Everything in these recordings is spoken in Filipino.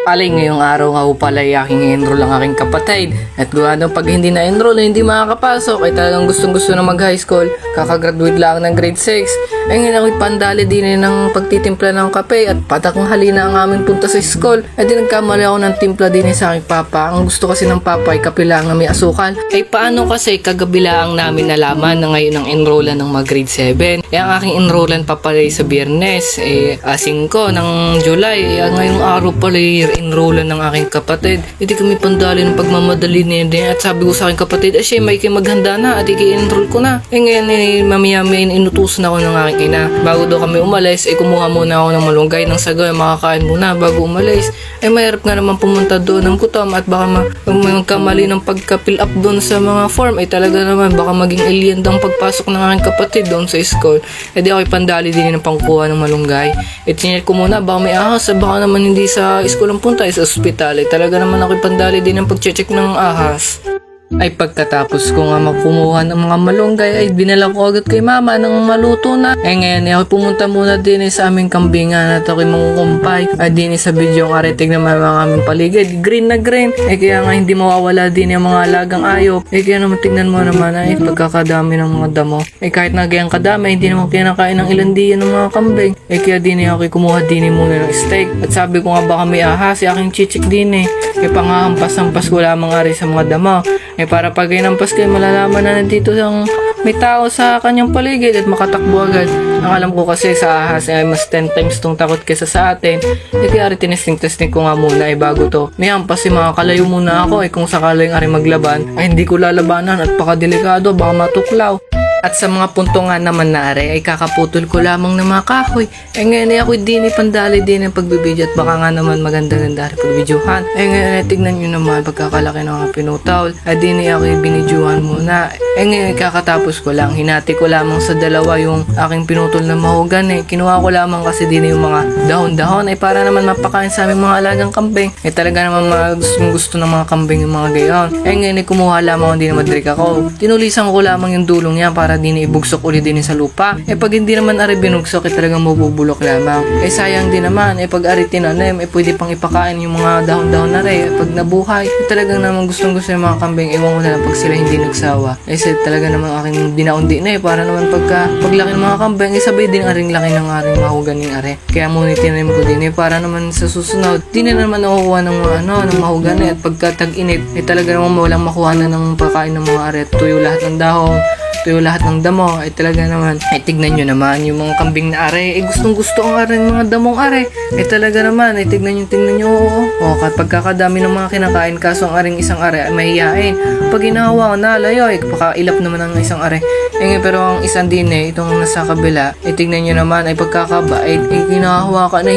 Alay, ngayong araw nga po pala ay aking enroll ang aking kapatid. At gawa daw pag hindi na-enroll hindi makakapasok ay talagang gustong-gusto na mag-high school. Kakagraduate lang ng grade 6. Ay ngayon ako'y pandali din ng pagtitimpla ng kape at patakong halina ang aming punta sa school. Ay di nagkamali ako ng timpla din sa aking papa. Ang gusto kasi ng papa ay kape lang na may asukal. Ay paano kasi kagabi lang namin nalaman na ngayon ang enrollan ng mga grade 7. Ay ang aking enrollan pa pala sa Biyernes 5 ng July. Ay ngayong araw pala enrollan ng aking kapatid. Hindi kami pandali ng pagmamadali niya din. At sabi ko sa aking kapatid, siya may maghanda na at i-enroll ko na. Ngayon mamaya-maya inutusan ako ng aking ina. Bago daw kami umalis, kumuha muna ako ng malunggay ng sagoy. Makakain muna bago umalis. Mahirap nga naman pumunta doon ng gutom at baka magkamali ng pagka-fill up doon sa mga form. Talaga naman baka maging alien daw ang pagpasok ng aking kapatid doon sa school. Di ako'y pandali din ng pangkuha ng malunggay. Tinyet ko muna baka may ahas. Baka naman hindi sa school ang punta sa ospital. Talaga naman ako'y pandali din ng pag-check ng ahas. Ay pagkatapos ko nga makumuha ng mga malunggay ay binala ko agad kay mama ng maluto na. Ngayon ako pumunta muna din sa aming kambingan at ako'y mangukumpay. Ay din sa video ng aretig na mga aming paligid. Green na green. Kaya nga hindi mawawala din yung mga alagang ayop. Kaya naman tignan mo naman ay pagkakadami ng mga damo. Kahit na gayang kadami hindi naman kinakain ng ilan diyan ng mga kambing. Kaya din ako'y kumuha din muna ng steak. At sabi ko nga baka may ahas aking chichik din pangahampas-hampas ko lamang ari sa mga damo. Para pag inampas kayo malalaman na nandito may tao sa kanyang paligid at makatakbo agad. Ang alam ko kasi sa ahas ay mas 10 times tong takot kesa sa atin. Kaya ari tinesting ko nga muna bago to. May hampas mga kalayo muna ako kung sakaling ari maglaban ay hindi ko lalabanan at pakadelikado baka matuklaw. At sa mga punto nga naman na ay kakaputol ko lamang ng mga kahoy. Ngayon ako'y din pandali din ng pagbibidyo at baka nga naman maganda-ganda rin pagbidyohan. Ngayon tignan nyo naman pagkakalaki ng mga pinutaw. Din ako'y binidyohan muna. Ngayon kakatapos ko lang. Hinati ko lamang sa dalawa yung aking pinutol na mahugan. Kinuha ko lamang kasi din yung mga dahon-dahon para naman mapakain sa aming mga alagang kambing. Talaga naman gusto ng mga kambing yung mga gayon. Ngayon kumuha lamang din na madrik ako. Tinulisan ko lamang yung dulong niya para din ibugsok ulit din sa lupa. Pag hindi naman ari binugsok talagang mabubulok lamang. Sayang din naman pag ari tinanim pwede pang ipakain yung mga dahon-dahon na rin. Pag nabuhay talagang naman gustong-gusto yung mga kambing. Ewan ko na lang pag sila hindi nagsawa. Talaga naman aking dinaundi na para naman paglaki ng mga kambing sabay din aring laki ng aring mahugan ng are. Kaya muna tinanim ko din para naman sa susunod di na naman nakukuha ng mga ng mahugan at pagka tag-init talaga naman walang makuha na ng pagkain ng mga are. Tuyo lahat ng dahon, tuyo lahat ng damo talaga naman tignan nyo naman yung mga kambing na are gustong gusto ang are mga damong are talaga naman tignan nyo kapag kakadami ng mga kinakain kaso ang aring isang are ay mahihain pag hinahawa ko nalayo pakailap naman ang isang are pero ang isang din itong nasa kabila tignan nyo naman ay pagkakaba hinahawa ka na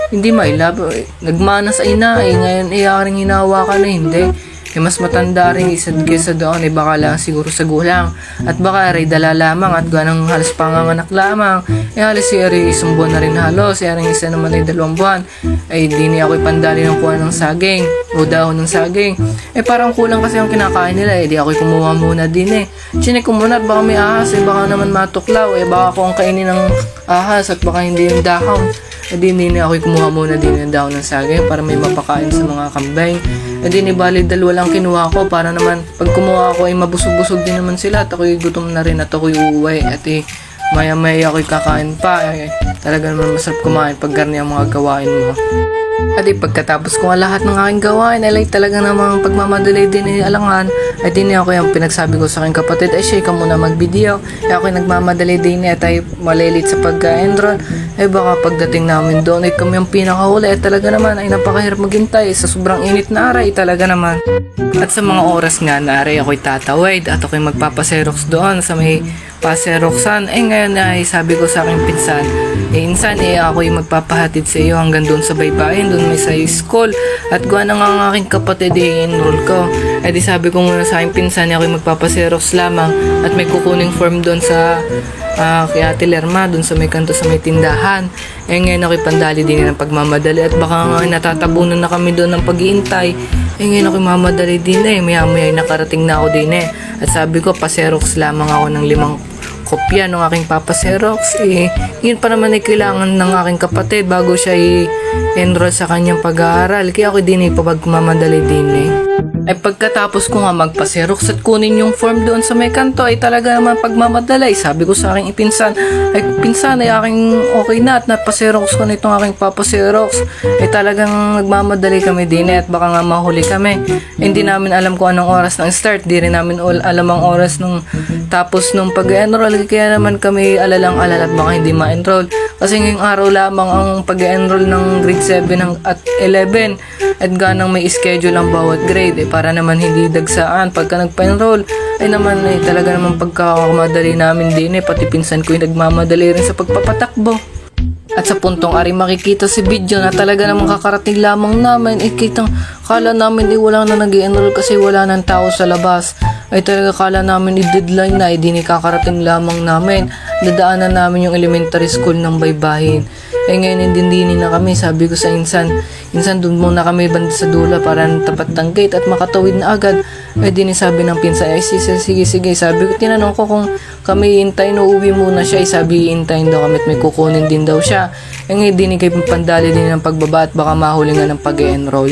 hindi mailap nagmanas ay na ngayon aring hinahawa ka na hindi mas matanda rin isa kesa doon baka lang siguro sa gulang at baka rin dala lamang at ganang halos panganganak lamang halos si Ari isang buwan na rin halos si Ari isa naman ay 2 buwan di niya ako'y pandali ng kuha ng saging o dahon ng saging parang kulang kasi ang kinakain nila di ako'y kumuha muna din chinek ko muna at baka may ahas baka naman matuklaw baka ako ang kainin ng ahas at baka hindi yung dahon di ako'y kumuha muna din ng dahon ng saging para may mapakain sa mga kambing di bali 2 lang kinuha ko para naman pag kumuha ako ay mabusog-busog din naman sila at ako'y gutom na rin at ako'y uuwi at maya-maya ako'y kakain pa talaga naman masarap kumain pag ganyan ang mga gawain mo. At pagkatapos ko lahat ng aking gawain ay talaga namang pagmamadali din alangan ay din ako yung pinagsabi ko sa aking kapatid siya ka muna mag-video ako'y nagmamadali din at ay malilit sa pagka-enroll baka pagdating namin doon kami ang pinakahuli talaga naman ay napakahirap maghintay sa sobrang init na aray talaga naman. At sa mga oras nga na aray ako'y tatawid at ako'y magpapaserox doon sa may paseroxan ngayon ay sabi ko sa aking pinsan insan ako'y magpapahatid sa iyo hanggang doon sa baybayin doon may sa school at gawa na nga ang aking kapatid enroll ko di sabi ko muna sa aking pinsan ako'y magpapaserox lamang at may kukuning form doon sa kay Ate Lerma doon sa may kanto sa may tindahan ngayon ako'y pandali din ng pagmamadali at baka nga natatabunan na kami doon ng pag-iintay ngayon ako'y mamadali din maya-maya nakarating na ako din at sabi ko paserox lamang ako ng kopya ng aking Papa Xerox, yun pa naman ay kailangan ng aking kapatid bago siya i-enroll sa kanyang pag-aaral. Kaya ako din pagmamadali din Ay pagkatapos ko nga magpa-Xerox at kunin yung form doon sa may kanto ay talaga naman pagmamadali. Sabi ko sa aking pinsan ay aking okay na at nappa-Xerox ko na itong aking Papa Xerox. Ay talagang nagmamadali kami din at baka nga mahuli kami. Hindi namin alam kung anong oras ng start, di rin namin alam ang oras nung tapos nung pag-enroll. Kaya naman kami alalang-alala at baka hindi ma-enroll. Kasi ngayong araw lamang ang pag-enroll ng grade 7 at 11 at ganang may schedule ang bawat grade para naman hindi dagsaan pagka nagpa-enroll ay naman talaga naman pagkakamadali namin din pati pinsan ko yung nagmamadali rin sa pagpapatakbo. At sa puntong ari makikita si video na talaga namang kakarating lamang namin kala namin wala na nag-enroll kasi wala nang tao sa labas. Ay talaga kala namin i-deadline na di kakarating lamang namin. Dadaanan namin yung elementary school ng Baybayin. Ngayon hindi na kami. Sabi ko sa insan doon muna kami banda sa dula para tapat ng gate at makatawid na agad. Ay sabi ng pinsan, ay sige. Sabi ko, tinanong ko kung kami hintayin o uwi muna siya. Sabi hintayin daw kami at may kukunin din daw siya. Ngayon din kay pandali din ng pagbaba at baka mahuli nga ng pag-enroll.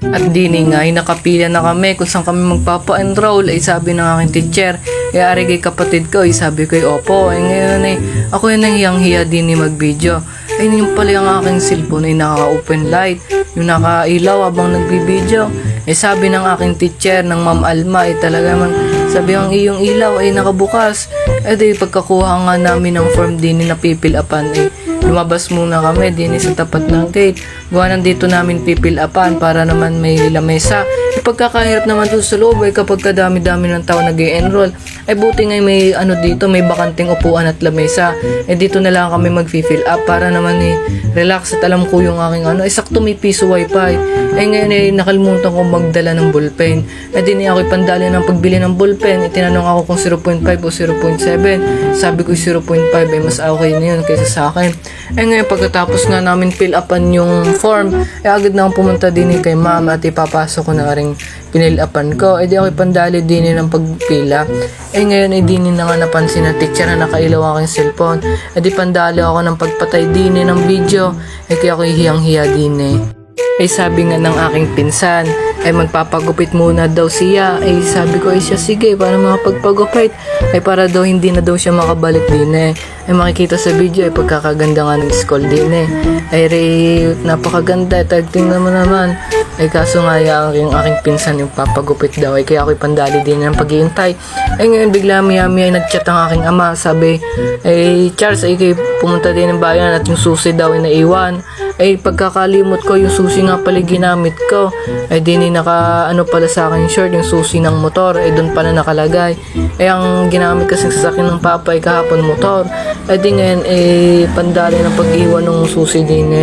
At dini nga, nakapila na kami kung saan kami magpapa-enroll. Ay sabi ng aking teacher, ari kay kapatid ko. Ay sabi ko, opo. Ngayon ako yun hiyang-hiya din mag-video. Ay yung pala yung aking cellphone ay naka-open light, yung nakailaw habang nagbibideo. Sabi ng aking teacher, ng Ma'am Alma, talaga man, sabi ang iyong ilaw ay nakabukas. Pagkakuha nga namin ng form din napipilapan, lumabas muna kami din sa tapat ng gate. Gawa nandito namin pipilapan para naman may lamesa. Pagkakahirap naman doon sa loob ay kapag kadami-dami ng tao nag-e-enroll, ay buti nga may dito, may bakanting upuan at lamesa. Dito na lang kami mag-fill up para naman relax at alam ko yung aking sakto may piso wifi. Ngayon nakalimutan ko magdala ng ballpen. Di ako pandali ng pagbili ng ballpen. Tinanong ako kung 0.5 o 0.7. Sabi ko 0.5 ay mas okay na yun kaysa sa akin. Ngayon pagkatapos nga namin fill upan yung form, agad na akong pumunta din kay mama at ipapasok ko na ring pinilapan ko. Di ako pandali din ng pagpila. Ngayon di na nga napansin na teacher na nakailaw aking cellphone. Di pandali ako ng pagpatay din ng video. Kaya ako hiyang-hiya din sabi nga ng aking pinsan magpapagupit muna daw siya. Sabi ko siya sige para makapagpagupit para daw hindi na daw siya makabalik din makikita sa video pagkakaganda nga ng school din napakaganda tingnan mo naman kaso nga yung aking pinsan yung papagupit daw kaya ako'y pandali din ng paghihintay. Ngayon bigla maya nagchat ang aking ama. Sabi Charles kayo pumunta din ng bayan at yung susi daw naiwan. Pagkakalimot ko yung susi nga pala ginamit ko di naka pala sa akin short yung susi ng motor doon pala nakalagay ang ginamit kasi sa sasakyan ng papa kahapon motor di ngayon pandali ng pag-iwan ng susi din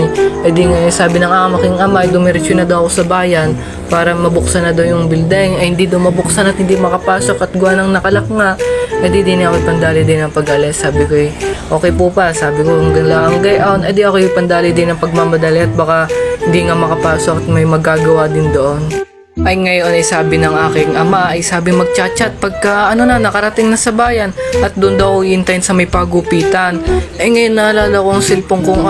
di ngayon sabi ng aking ama dumiretso na daw ako sa bayan para mabuksan na daw yung building hindi daw mabuksan at hindi makapasok at gawa ng nakalak nga di ako pandali din ng pag-alis. Sabi ko okay po pa, sabi ko hanggang lang gayon di ako pandali din ng pagmamadali at baka hindi nga makapasok at may magagawa din doon. Ngayon sabi ng aking ama sabi magchat-chat pagka nakarating na sa bayan at doon daw iintayin sa may pagupitan. Ngayon naalala ko ang cellphone kong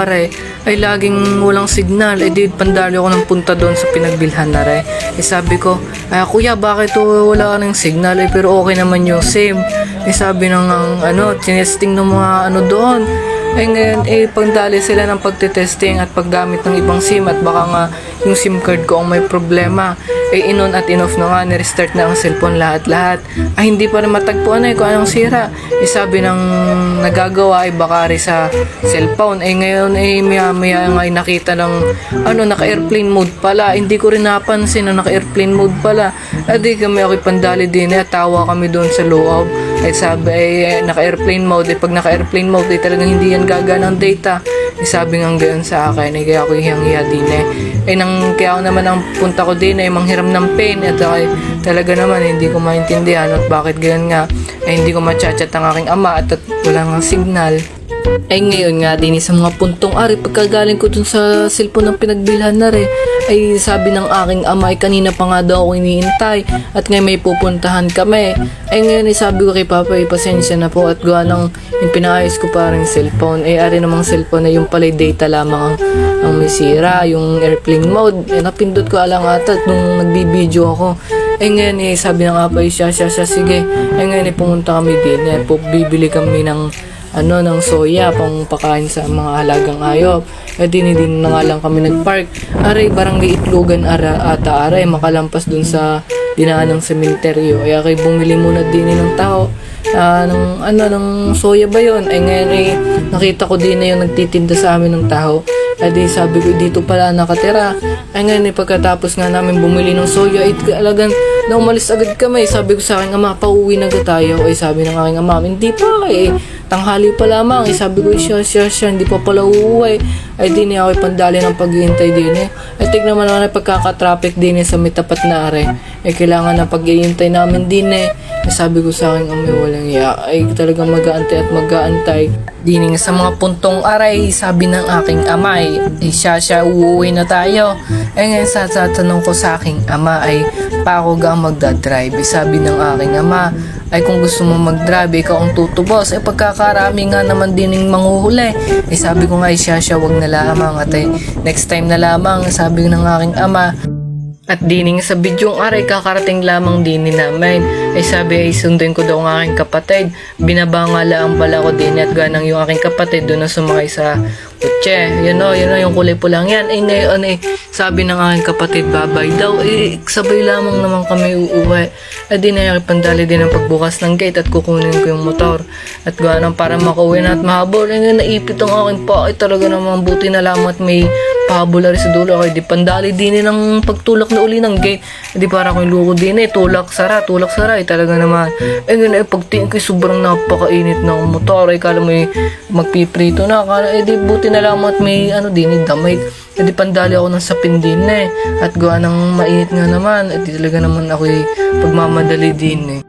laging walang signal di pandali ako ng punta doon sa pinagbilhan na sabi ko kuya bakit wala ka ng signal pero okay naman yung SIM. Sabi ng tinesting ng mga doon ngayon pagdali sila ng pagtitesting at paggamit ng ibang SIM at baka nga yung SIM card ko ang may problema in-on at in-off na nga nirestart na ang cellphone lahat hindi pa rin matagpuan kung anong sira sabi ng nagagawa baka rin sa cellphone ngayon maya nga nakita ng naka-airplane mode pala hindi ko rin napansin na naka-airplane mode pala di kami ako'y pandali din tawa kami doon sa loob sabi naka-airplane mode pag naka-airplane mode talagang hindi yan gagana ng data sabi nga gayon sa akin kaya ako hiyang-hiya din kaya ako naman ang punta ko din manghiram ng pen at talaga naman hindi ko maintindihan at bakit gayon nga hindi ko machat-chat ang aking ama at wala nga signal. Ngayon nga din sa mga puntong ari pagkagaling ko dun sa cellphone ng pinagbilhan na Ay sabi ng aking ama ay kanina pa nga daw ako iniintay at ngayon may pupuntahan kami. Ay ngayon ay sabi ko kay Papa ay pasensya na po at gawa ng yung pinaayos ko parang cellphone. Ay ari namang cellphone na yung pala data lamang ang may sira, yung airplane mode. Ay napindot ko alang atat nung nagbibideo ako. Ay ngayon eh sabi ng apa ay siya sige. Ay ngayon eh pumunta kami din. Ay bibili kami ng ng soya pang pakain sa mga halagang hayop. At din na nga lang kami nagpark. Aray, barangay Itlogan ata aray, makalampas dun sa dinaan ng sementeryo. Ay kay bumili muna din ng tao. Ng soya ba yun? Ay ngayon ay nakita ko din na yung nagtitinda sa amin ng tao. Ay di sabi ko dito pala nakatira. Ay ngayon ay pagkatapos nga namin bumili ng soya, ay talagang na umalis agad kami. Sabi ko sa aking ama, pauwi na tayo. Ay sabi ng aking ama, hindi pa tanghali pa lamang. Ay sabi ko, siya, hindi pa pala uuwi. Ay di niya ako'y pandali ng paghihintay din Ay tignan naman na pagkakatraffic din sa may tapat na are. Ay kailangan na paghihintay namin din Ay sabi ko sa aking ama, walang iya. Ay talagang mag-aantay at mag-aantay. Dining sa mga puntong aray, sabi ng aking amay, siya, uuwi na tayo. Ay ngayon sa tatanong ko sa aking ama ay, pa ako ga magdadrive? Sabi ng aking ama, ay kung gusto mo mag-drive, ikaw ang tutubos. Ay pagkakarami nga naman dining manghuhuli. Ay sabi ko nga, siya, wag na lamang. At next time na lamang, sabi ng aking ama. At dining sa bidyong aray, kakarating lamang din namin. Ay sabi ay sundin ko daw ang aking kapatid. Binabangala ang pala ko din at ganang yung aking kapatid doon na sumakay sa kutse. Yun o, yung kulay pulang yan. Ay ngayon sabi ng aking kapatid, babay daw. Sabay lamang naman kami uuwi. At di na yung pandali din ang pagbukas ng gate at kukunin ko yung motor. At ganang para makauwi na at mahabol. Ay ngayon naipit ang aking pa. Ay talaga namang buti na lamang at may pahabol rin sa dulo. Ay di pandali din ng pagtulak na uli ng gate. Di para akong luko din tulak sara. Talaga naman. Eh ngayon pagtingin ko sobrang napakainit ng motor. Ay kala mo magpiprito na. Kala di buti na lang at may damit. Eh di pandali ako ng sapin din At gawa ng mainit nga naman. At di talaga naman ako pagmamadali din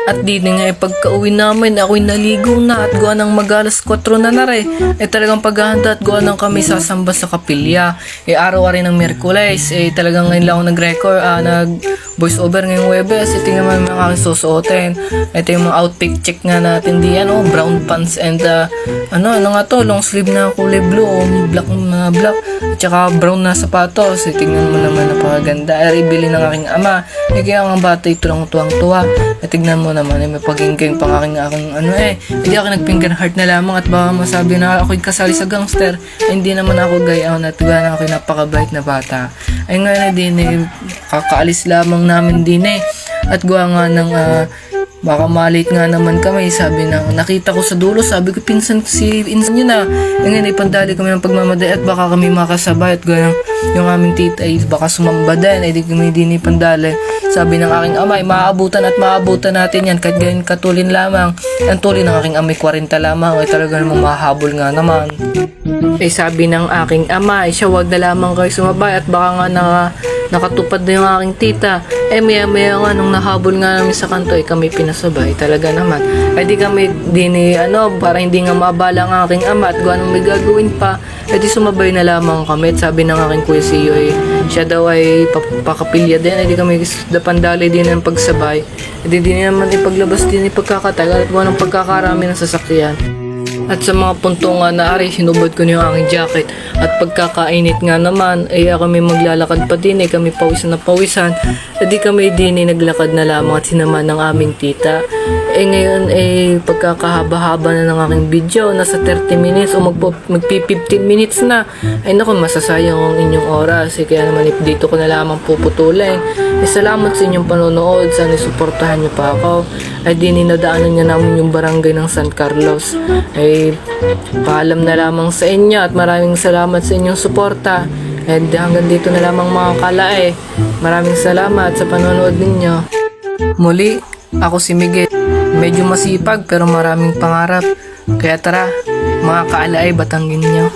At di nga pagka-uwi namin, ako'y naligo na at gawa ng mag-alas 4 na rin. Talagang paghahanda at gawa ng kami sasamba sa kapilya. Araw-araw ng Miyerkules, talagang ngayon lang ako nag-record, nag-voice over ngayong Webes. Ito yung mga aking susuotin. Ito yung mga outfit check nga natin diyan, brown pants and long sleeve na kulay blue, black na black, at saka brown na sapatos. Tingnan mo naman, napakaganda. Ibili ng aking ama. Kaya ang bata ito lang tuwang-tuwa. Tignan mo naman, may pagingking pang aking hindi ako nag-finger heart na lamang at baka masabi na ako'y kasali sa gangster. Hindi naman ako gayaon at gawa na ako'y napakabait na bata. Ay nga na din kakaalis lamang namin din at gawa nga ng baka malate nga naman kami. Sabi na nakita ko sa dulo, sabi ko pinsan yun na. Ngayon pandali kami ng pagmamadali at baka kami makasabay at gano'n yung aming tita ay baka sumamba din. Ay di kami din pandali. Sabi ng aking ama, maabutan natin yan kahit ganyan katulin lamang. Ang tulin ng aking amay 40 lamang ay talaga namang mahabol nga naman. Sabi ng aking ama, siya wag na lamang kayo sumabay at baka nga nakatupad na yung aking tita. Maya nga nung nahabol nga namin sa kanto kami pinasabay talaga naman. Ay di kami para hindi nga maabala ang aking ama at gawa nang may gagawin pa. Di sumabay na lamang kami at sabi ng aking kuya siyo siya daw ay pakapilya din. Di kami pandali din ng pagsabay. Di naman ipaglabas din pagkakatagal at gawa ng pagkakarami ng sasakyan. At sa mga punto nga na sinubad ko na yung aking jacket. At pagkakainit nga naman, kami maglalakad pa din, kami pawisan na pawisan. Di kami din naglakad na lamang at sinama ng aming tita. Ngayon pagkakahaba-haba na ng aking video, nasa 30 minutes o magpi 15 minutes na. Naku, masasayang ang inyong oras. Kaya naman dito ko na lamang puputulin. Salamat sa inyong panonood. Sana suportahan niyo pa ako. Dinadaanan niya namin yung barangay ng San Carlos. Paalam na lamang sa inyo at maraming salamat sa inyong suporta. Hanggang dito na lamang mga kalae. Maraming salamat sa panonood ninyo. Muli, ako si Miguel. Medyo masipag pero maraming pangarap. Kaya tara, mga kaalaay, batanggin nyo.